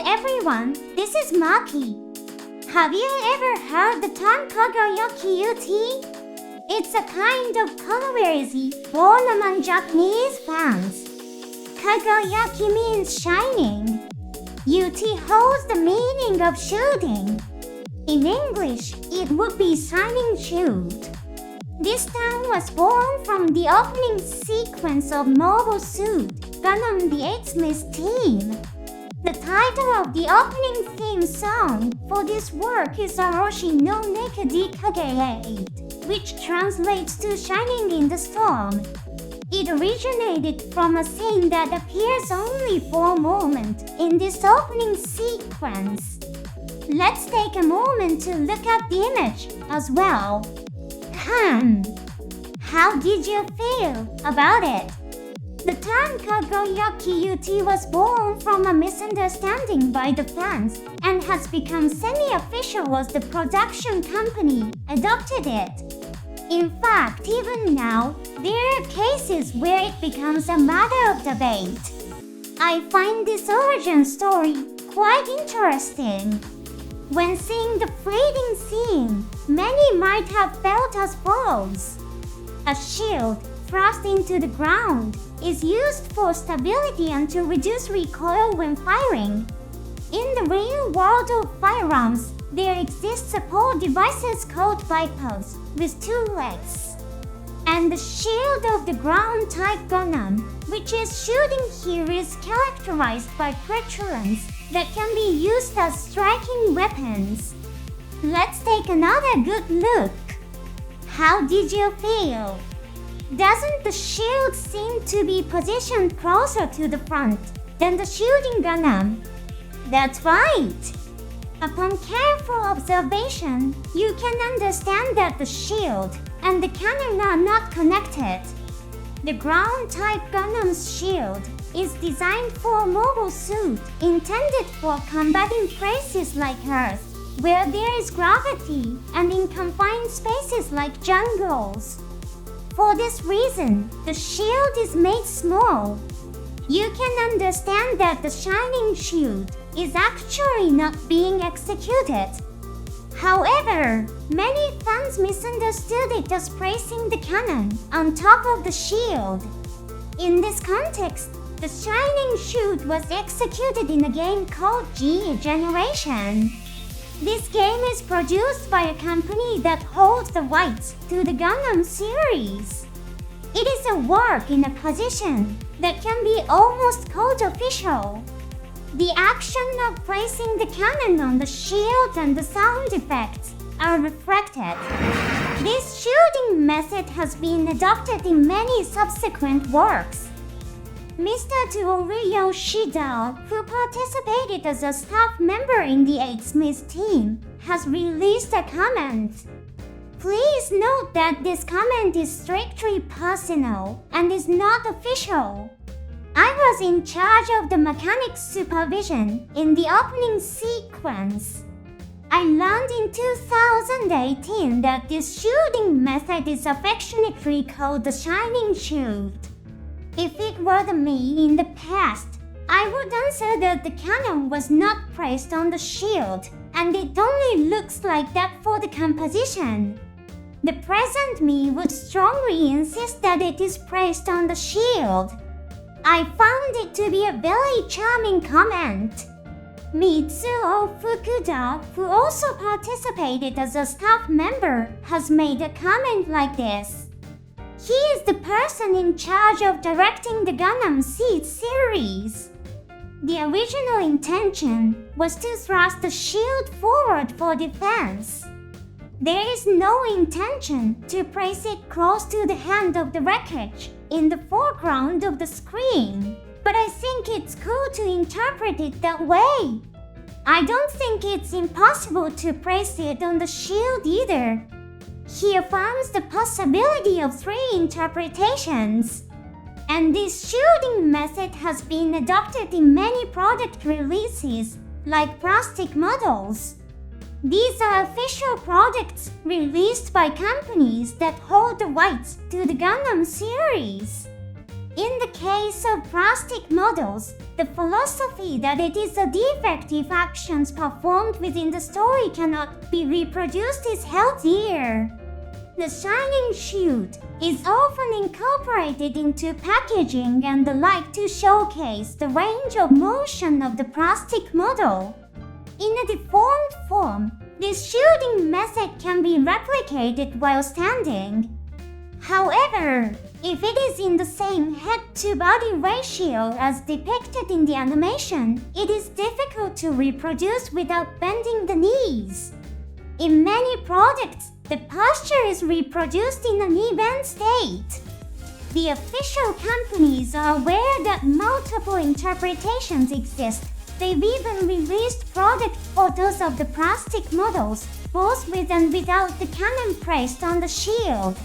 everyone, this is Maki. Have you ever heard the term Kagayaki UT? It's a kind of colorwazy born among Japanese fans. Kagayaki means shining. UT holds the meaning of shooting. In English, it would be shining shoot. This term was born from the opening sequence of Mobile Suit Gundam the 8th List Team. The title of the opening theme song for this work is Aroshi no Nekadi Kage 8, which translates to Shining in the Storm. It originated from a scene that appears only for a moment in this opening sequence. Let's take a moment to look at the image as well. How did you feel about it? The term Kagayaki UT was born from a misunderstanding by the fans and has become semi-official as the production company adopted it. In fact, even now, there are cases where it becomes a matter of debate. I find this origin story quite interesting. When seeing the fading scene, many might have felt as follows. A shield thrust into the ground is used for stability and to reduce recoil when firing. In the real world of firearms, there exist support devices called bipods with 2 legs. And the shield of the ground-type Gundam, which is shooting here, is characterized by protrusions that can be used as striking weapons. Let's take another good look. How did you feel? Doesn't the shield seem to be positioned closer to the front than the shooting Gundam? That's right! Upon careful observation, you can understand that the shield and the cannon are not connected. The ground-type Gundam's shield is designed for a mobile suit intended for combating places like Earth, where there is gravity, and in confined spaces like jungles. For this reason, the shield is made small. You can understand that the shining shield is actually not being executed. However, many fans misunderstood it as placing the cannon on top of the shield. In this context, the shining shield was executed in a game called G Generation. This game is produced by a company that holds the rights to the Gundam series. It is a work in a position that can be almost called official. The action of placing the cannon on the shield and the sound effects are reflected. This shooting method has been adopted in many subsequent works. Mr. Toru Yoshida, who participated as a staff member in the 8th List team, has released a comment. Please note that this comment is strictly personal and is not official. I was in charge of the mechanics supervision in the opening sequence. I learned in 2018 that this shooting method is affectionately called the shining shield. If it were me in the past, I would answer that the cannon was not placed on the shield, and it only looks like that for the composition. The present me would strongly insist that it is placed on the shield. I found it to be a very charming comment. Mitsuo Fukuda, who also participated as a staff member, has made a comment like this. He is the person in charge of directing the Gundam Seed series. The original intention was to thrust the shield forward for defense. There is no intention to place it close to the hand of the wreckage in the foreground of the screen, but I think it's cool to interpret it that way. I don't think it's impossible to place it on the shield either. He affirms the possibility of 3 interpretations. And this shooting method has been adopted in many product releases, like plastic models. These are official products released by companies that hold the rights to the Gundam series. In the case of plastic models, the philosophy that it is a defect if actions performed within the story cannot be reproduced is held dear. The shining chute is often incorporated into packaging and the like to showcase the range of motion of the plastic model. In a deformed form, this shooting method can be replicated while standing. However, if it is in the same head-to-body ratio as depicted in the animation, it is difficult to reproduce without bending the knees. In many products, the posture is reproduced in an even state. The official companies are aware that multiple interpretations exist. They've even released product photos of the plastic models, both with and without the cannon placed on the shield.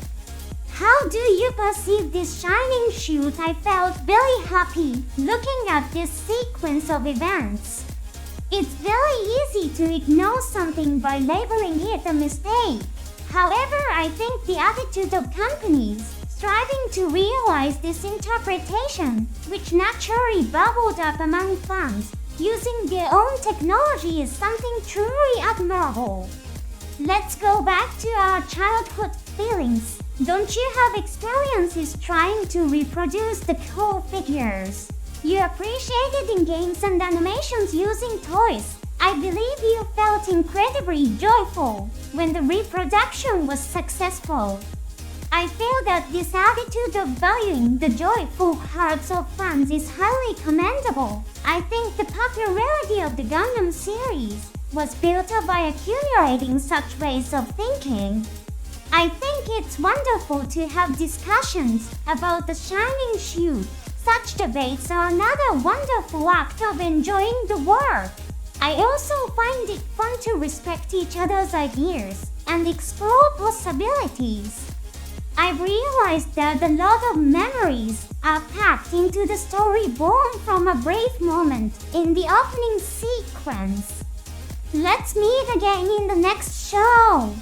How do you perceive this shining chute? I felt very happy looking at this sequence of events. It's very easy to ignore something by labeling it a mistake. However, I think the attitude of companies striving to realize this interpretation, which naturally bubbled up among fans, using their own technology is something truly admirable. Let's go back to our childhood feelings. Don't you have experiences trying to reproduce the cool figures you appreciated in games and animations using toys? I believe you felt incredibly joyful when the reproduction was successful. I feel that this attitude of valuing the joyful hearts of fans is highly commendable. I think the popularity of the Gundam series was built up by accumulating such ways of thinking. I think it's wonderful to have discussions about the shining chute. Such debates are another wonderful act of enjoying the work. I also find it fun to respect each other's ideas and explore possibilities. I've realized that a lot of memories are packed into the story born from a brave moment in the opening sequence. Let's meet again in the next show.